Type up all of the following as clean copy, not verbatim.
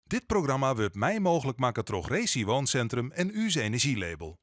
Dit programma wordt mij mogelijk maken door Racing Wooncentrum en uw energielabel.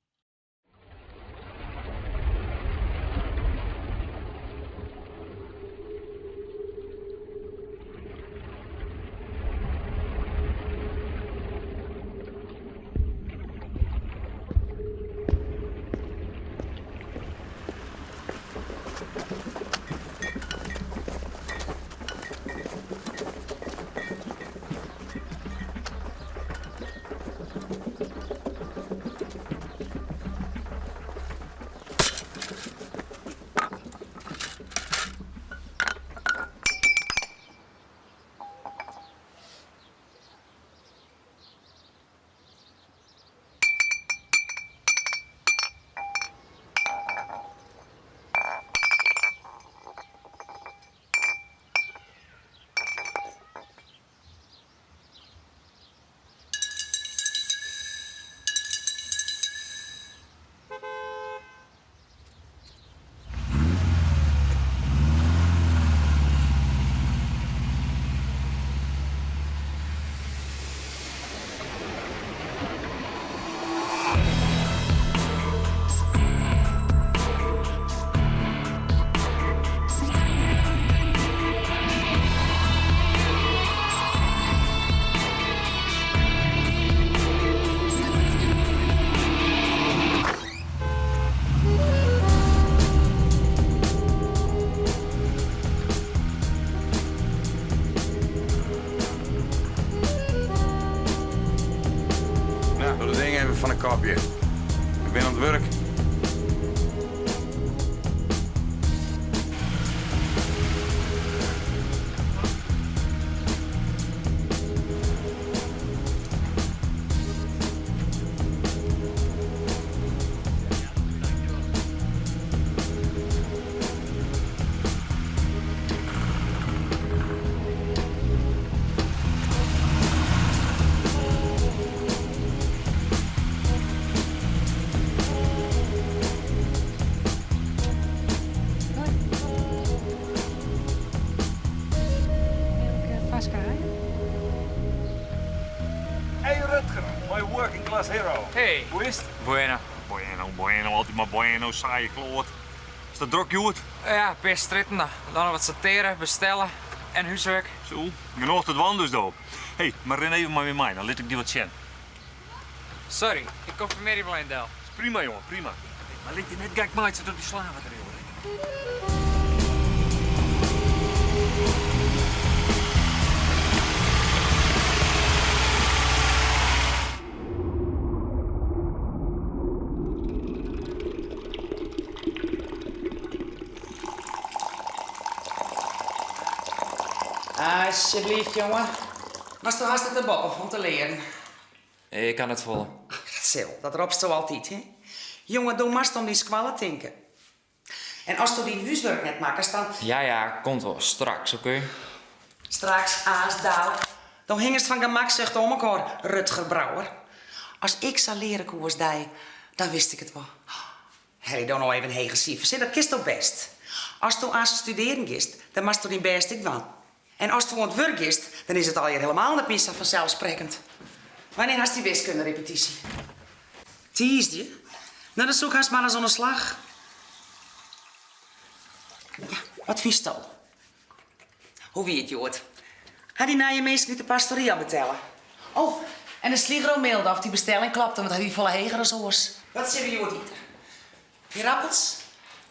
Doe dat ding even van een kapje. Ik ben aan het werk. Hey Rutger, my working class hero. Hey. Hoe is het? Bueno. Bueno, altijd maar bueno, saaie kloot. Is dat druk, Joet? Ja, best stritten. Dan nog wat sorteren, bestellen en huiswerk. Zo, genoeg tot wand dus door. Hey, maar ren even maar weer mij, dan laat ik die wat zien. Sorry, ik confirmeer je wel in Del. Is prima, jongen, prima. Maar laat je net gek maken door die slaven erin. Alsjeblieft, jongen. Maar toch hast het de boppen om te leren. Ik kan het volgen. Dat zal, dat roept zo altijd, hè? Jongen, doe maar om die squallen tinken. En als je die huiswerk net maakt, dan Ja, komt wel. Straks, oké? straks, aas, dadelijk, dan hing het van gemakzucht om elkaar, Rutger Brouwer. Als ik zou leren koers die, dan wist ik het wel. Harry, dan nou even heen cijfers, dat kist toch best. Als je aan studeren gist, dan mag je die best ik van. En als je aan het werk is, dan is het al helemaal niet meer zo vanzelfsprekend. Wanneer hast die wiskunde-repetitie? Tiesdje? Nou, dan zoek haast maar eens aan de slag. Ja, wat vies je al? Hoe wie het, Jood? Had die na je meest niet de pastoria betalen? Oh, en de Sligro mailde of die bestelling klapte, want hij die volle hegere zoos. Wat zeggen Jood eten? Die rappels?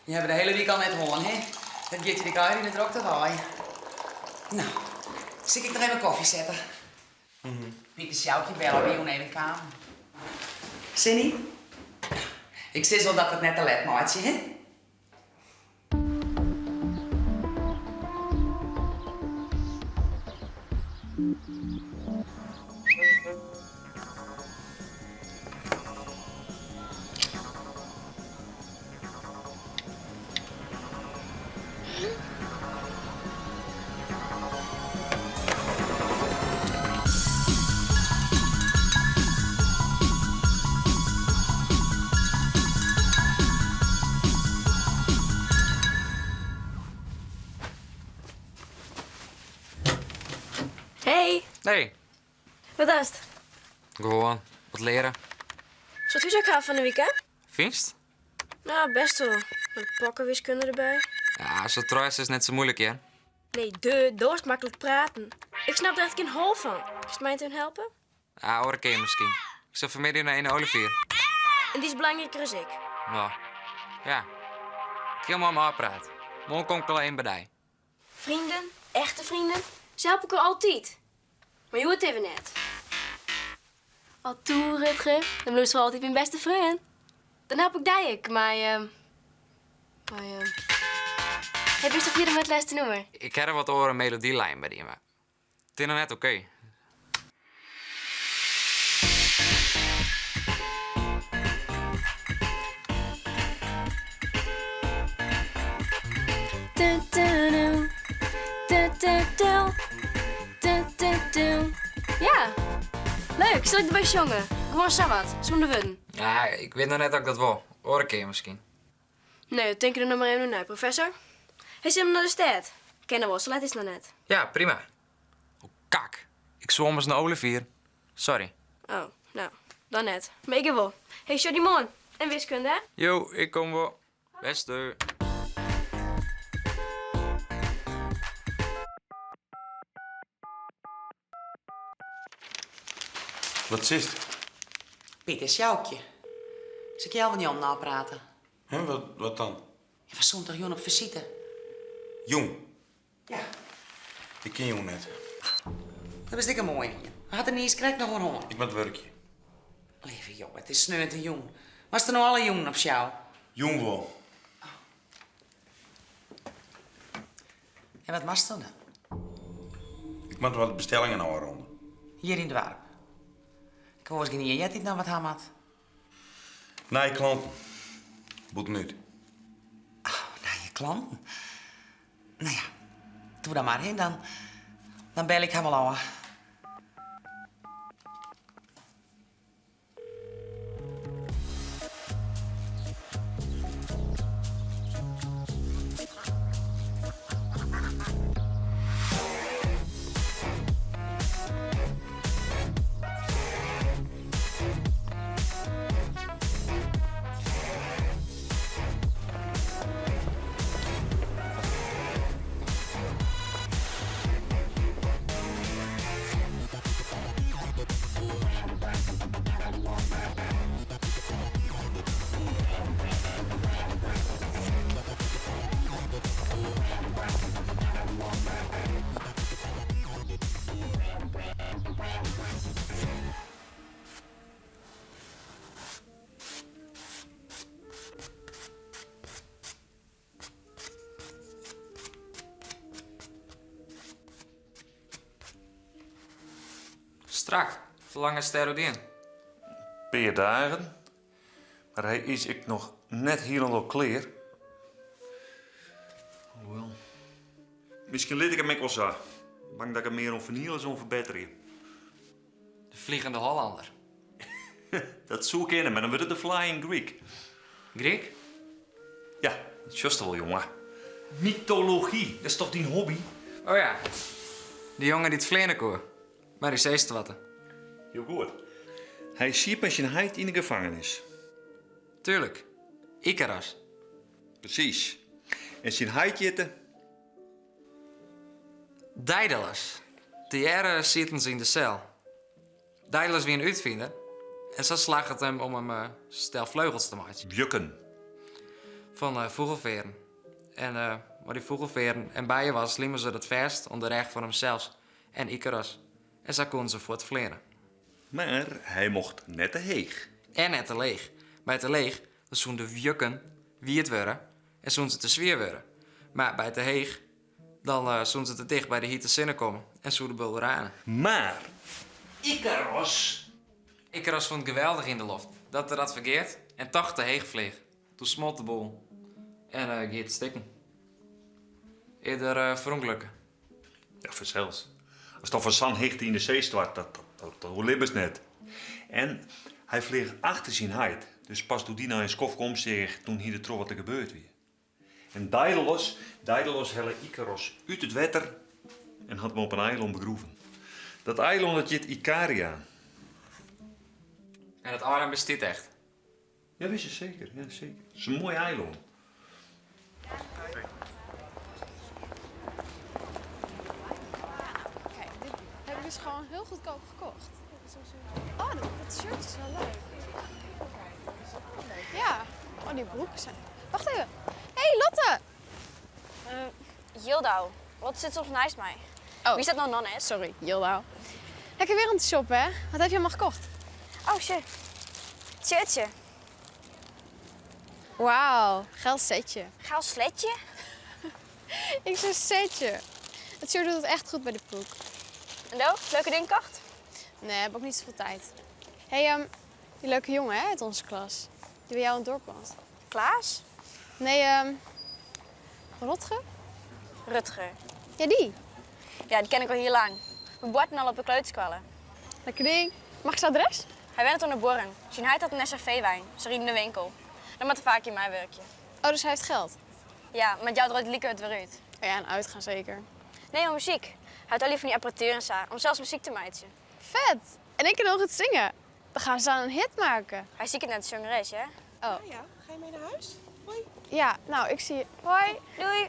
Die hebben de hele week al net hoorn, hè? Dat geeft je de kaart in het rok te waaien. Nou, zal ik nog even koffie zetten? Pieke Sjoukje bellen bij jou even kamer. Cindy? Ik zie wel dat het net een ledmaatje, hè? Nee. Wat is het? Gewoon, wat leren. Zou het ook gaan van de weekend? Vingst? Nou, best wel. Met pakkenwiskunde erbij. Ja, zo trouwens is net zo moeilijk, hè? Nee, door is makkelijk praten. Ik snap er echt geen hol van. Is het mij toen helpen? Ja, hoor ik misschien. Ik zal vanmiddag naar een Olivier. En die is belangrijker als ik. Nou, ja. Ik ga maar met haar praten. Morgen kom ik alleen bij die. Vrienden, echte vrienden, ze helpen elkaar altijd. Maar je hoort het even net. Al toe, Rutger, dan blijft ze altijd mijn beste vriend. Dan help ik die, maar heb je toch weer met les te noemen? Ik heb er wat over een melodielijn bij die, maar het is nog net oké. Ja, leuk. Zal ik erbij zongen? Gewoon Sabbat, zonder wun. Ja, ik weet nog net dat ik dat wil. Hoor ik je misschien. Nee, dat denk ik er nog maar even naar, professor. Hij zit hem naar de stad. Kennen we, zo laat is het nog net. Ja, prima. Oh, kak. Ik zwom eens naar Olivier. Sorry. Oh, nou, dan net. Maar ik wel. Hey, Jody Mon. En wiskunde, hè? Yo, ik kom wel. Beste. Wat is het? Pieter, Sjoukje. Zal ik jou wel niet om nou praten? Hè, wat dan? Je was zondag jong op visite. Jong. Ja. Ik ken Jong net. Dat was dikke mooi. We hadden niet eens krijg nog een honger. Ik ben het werkje. Lieve jongen, het is sneeuwend en jong. Was er nou alle jongen op jou? Jong wel. En wat was het dan? Ik moet wat bestellingen nou rond. Hier in de warp. Ik hoor eens niet jij dit nou wat ham had. Nee, klant. Boet niet. Nou, je klanten. Nou ja, doe daar maar heen dan. Dan bel ik hem al aan. Strak. Hoe lang is het erin? Paar dagen. Maar hij is ik nog net helemaal klaar. Hoewel. Misschien leed ik hem ook wel zo. Bang dat ik hem meer om vernielen is om verbeteren. De Vliegende Hollander. Dat zou kennen, maar dan wordt het de Flying Greek. Griek? Ja, dat is juist wel, jongen. Mythologie, dat is toch die hobby? Oh ja. Die jongen die het vleenen koor. Maar die zeest wat. Heel goed. Hij ziet met zijn heid in de gevangenis. Tuurlijk. Icaras. Precies. En zijn heid jitten. Daedalus. Die jaren zitten ze in de cel. Daedalus wie een uitvinder. En zo slaagt het hem om hem stel vleugels te maken. Bjukken. Van vogelveren. En waar die vogelveren en bijen was, liemen ze dat vast onder recht van hemzelf en Icaras. En zo konden ze voor het vleren. Maar hij mocht net te heeg. En net te leeg. Bij te leeg, dan zoen de jukken wie het worden en zoen ze te zwier worden. Maar bij te heeg, dan zoen ze te dicht bij de hitte zinnen komen en zoen de bulranen. Maar Icaros. Icaras vond het geweldig in de loft. Dat er dat vergeet en toch te heeg vleeg. Toen smolt de bol. En gaat stikken. Eerder verongelukken. Ja, vanzelfs. Als dat van San hecht in de zee staat, dat hoe libbes net. En hij vleeg achter zijn heid. Dus pas toen die naar een skof komt, zeg toen hier de trouw wat er gebeurd weer. En Daedalus helle Icaros uit het water en had hem op een eiland begroeven. Dat eiland dat heet Ikaria. En het arm bestaat echt. Ja, wist je zeker. Ja, zeker. Het is een mooi eiland. Kijk, dit heb ik dus gewoon heel goedkoop gekocht. Oh, dat shirt is wel leuk. Ja, oh, die broeken zijn... Wacht even. Hé, hey, Lotte! Jildau, wat zit soms naast mij? Oh. Wie is dat nou dan net? Sorry, Jildau. Lekker weer aan het shoppen, hè? Wat heb je allemaal gekocht? Oh shit. Shirtje. Wauw, geil setje. Gaal sletje? Ik zeg setje. Het shirt doet het echt goed bij de broek. En do, leuke ding kocht? Nee, heb ook niet zoveel tijd. Hé, die leuke jongen hè, uit onze klas. Die bij jou in het dorp woont. Klaas? Nee, Rotge? Rutger. Ja, die. Ja, die ken ik al heel lang. We boarten al op de kleuterskwallen. Lekker ding. Mag ik zijn adres? Hij went toen naar Borren. Zijn hij had een SRV-wijn. Ze rieden in de winkel. Dan moet er vaak in mijn werkje. Oh, dus hij heeft geld? Ja, met jou draait lieke het weer uit. Oh ja, een uitgaan zeker. Nee, maar muziek. Hij had al lief van die apparatuur en zo, om zelfs muziek te maken. Vet! En ik kan nog het zingen. Dan gaan ze aan een hit maken. Hij ziet het net de zangeres, hè? Oh. Ja, ga je mee naar huis? Hoi. Ja, nou, ik zie je. Hoi. Doei!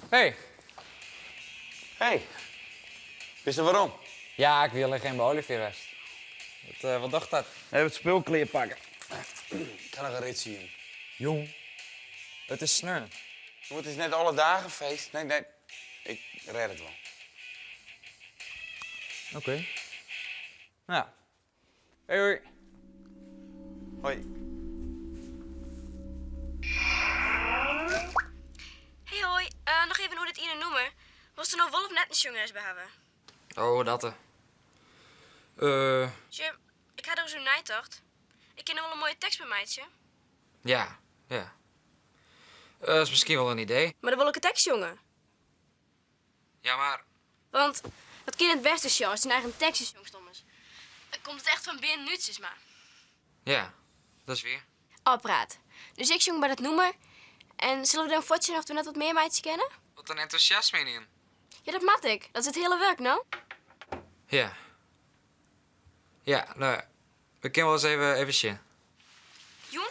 Hey. Hey, wist je waarom? Ja, ik wil er geen bij Olivier West. Wat dacht dat? Even het speelkleer pakken. Ik ga nog een rit zien. Jong. Het is sneu. Het is net alle dagen feest. Nee, ik red het wel. Oké. Nou. Hey, hoi. Hoi. Hey hoi, nog even hoe dit Ine noemen. Was er nou wel of net een zangeres bij hebben? Oh, dat er. Jim, ik had er zo'n nijtocht. Ik ken er wel een mooie tekst bij meidje. Ja, ja. Dat is misschien wel een idee. Maar dan wil ik een tekst, jongen. Ja, maar... Want dat kind het beste show, zijn eigen tekstjes, jongstommers. Dan komt het echt van binnen nuts, maar. Ja, dat is weer. Apparaat. Dus ik zong bij dat noemer. En zullen we dan voortzetten of we net wat meer meidjes kennen? Wat een enthousiasme in. Ja, dat mat ik. Dat is het hele werk, nou. Ja. Ja, nou, we kunnen wel eens even zien. Joen?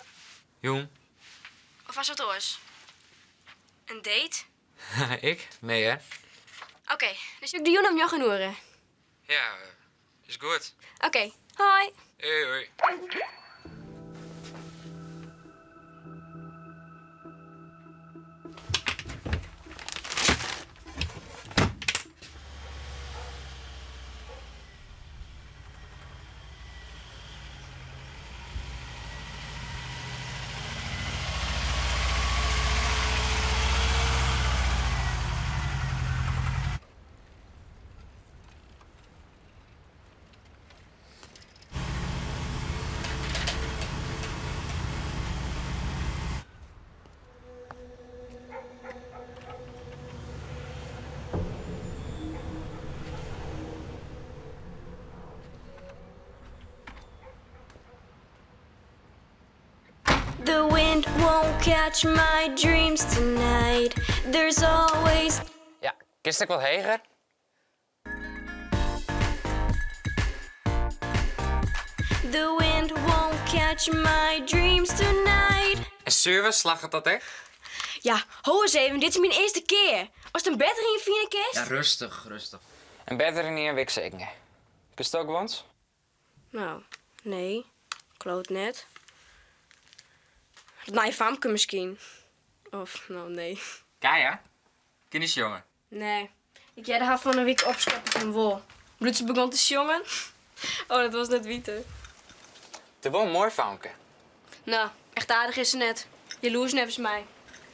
Jong. Of was het oors? Een date? Ik? Nee, hè? Oké, dus ik de Joen om jou gaan horen. Ja, is goed. Oké, hoi. Hey, hoi. The wind won't catch my dreams tonight. There's always... Ja, kist ik wat heger? The wind won't catch my dreams tonight. En service, slag het dat echt? Ja, ho eens even, dit is mijn eerste keer. Als het een beter in je fine kist? Ja, rustig, rustig. En beter in een week zeker. Kist ook wans? Nou, nee. Kloot net. Het naaie famke misschien. Of, nou, nee. Kaya? Kindersjongen. Nee. Ik jij had van een week opscheppen van wol. Bloed ze begon te jongen. Oh, dat was net wieten. Het is wel een mooi famke. Nou, echt aardig is ze net. Jaloers nevens mij.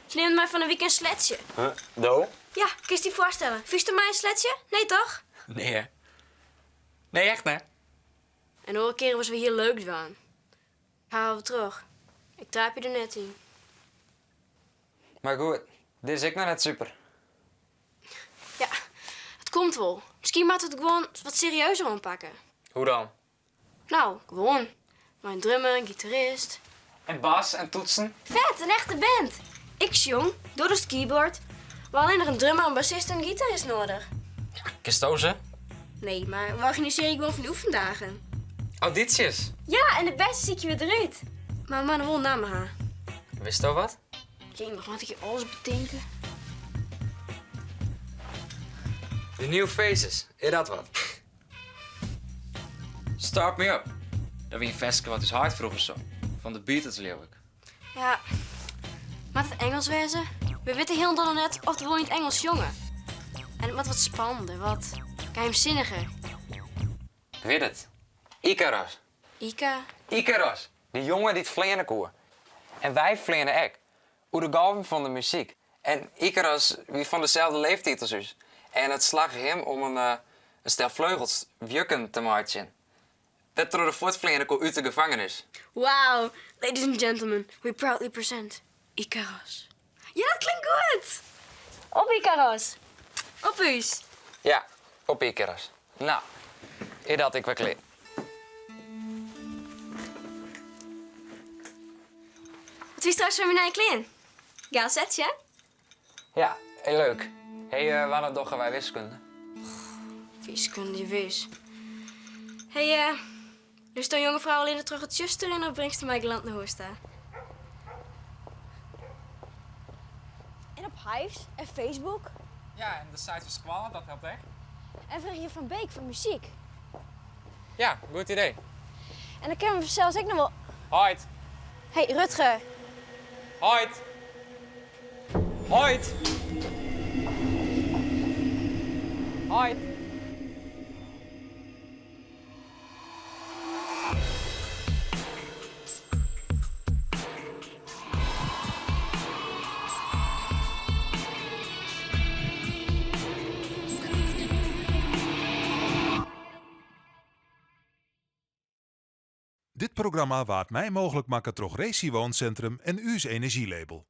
Ze neemt mij van een week een sletje. Huh? Do? Ja, kun je die voorstellen? Vies mij een sletje? Nee, toch? Nee, hè? Nee, echt, hè? En de keren was we hier leuk doen. Halen we terug. Ik traap je er net in. Maar goed, dit is ik nou net super. Ja, Het komt wel. Misschien moet het gewoon wat serieuzer aanpakken. Hoe dan? Nou, gewoon. Mijn drummer, een gitarist. En bas en toetsen? Vet, een echte band. Ik jong, door het keyboard. We alleen nog een drummer, een bassist en een gitarist nodig. Kistozen? Nee, maar we organiseren gewoon van de oefendagen. Audities? Ja, en de beste zie ik je weer eruit. Maar man, wel namen haar. Wist je wat? Jee, mag wat ik je alles bedenken? De nieuwe faces, is dat wat? Start me up. Dat wie een vestje wat is hard vroeger zo. Van de Beatles leeuw ik. Ja, maar het Engels wezen? We weten heel dan net of we wel in het Engels jongen. En het moet wat spannender, wat geheimzinniger. Ik weet het. Icarus. Ika, Icarus. Die jongen die het vleenen koer. En wij vleenen ook. Hoe de galven van de muziek. En Icarus wie van dezelfde leeftijd als us. En het slag hem om een stel vleugels wjukken te maken. Dat door de voortvleenen koer uit de gevangenis. wow. Ladies and gentlemen, we proudly present Icarus. Ja, dat klinkt goed. Op Icarus. Op us. Ja, op Icarus. Nou, is dat ik wel klaar. Wat is straks van mijn klein? Ga zet je? Ja, heel leuk. Wanneer doggen wij wiskunde? Wiskunde, wees. Hey, dus dan jonge vrouw alleen terug het zuster en dan brengt ze mij geland naar Hoesta. En op Hives en Facebook. Ja, en de site van Squall, dat helpt echt. En Vergje van Beek voor muziek. Ja, goed idee. En dan kunnen we zelfs ook nog wel... Hoi. Hey, Rutger. Hoi. Hoi. Hoi. Dit programma waard mij mogelijk maken door Racing Wooncentrum en U's Energielabel.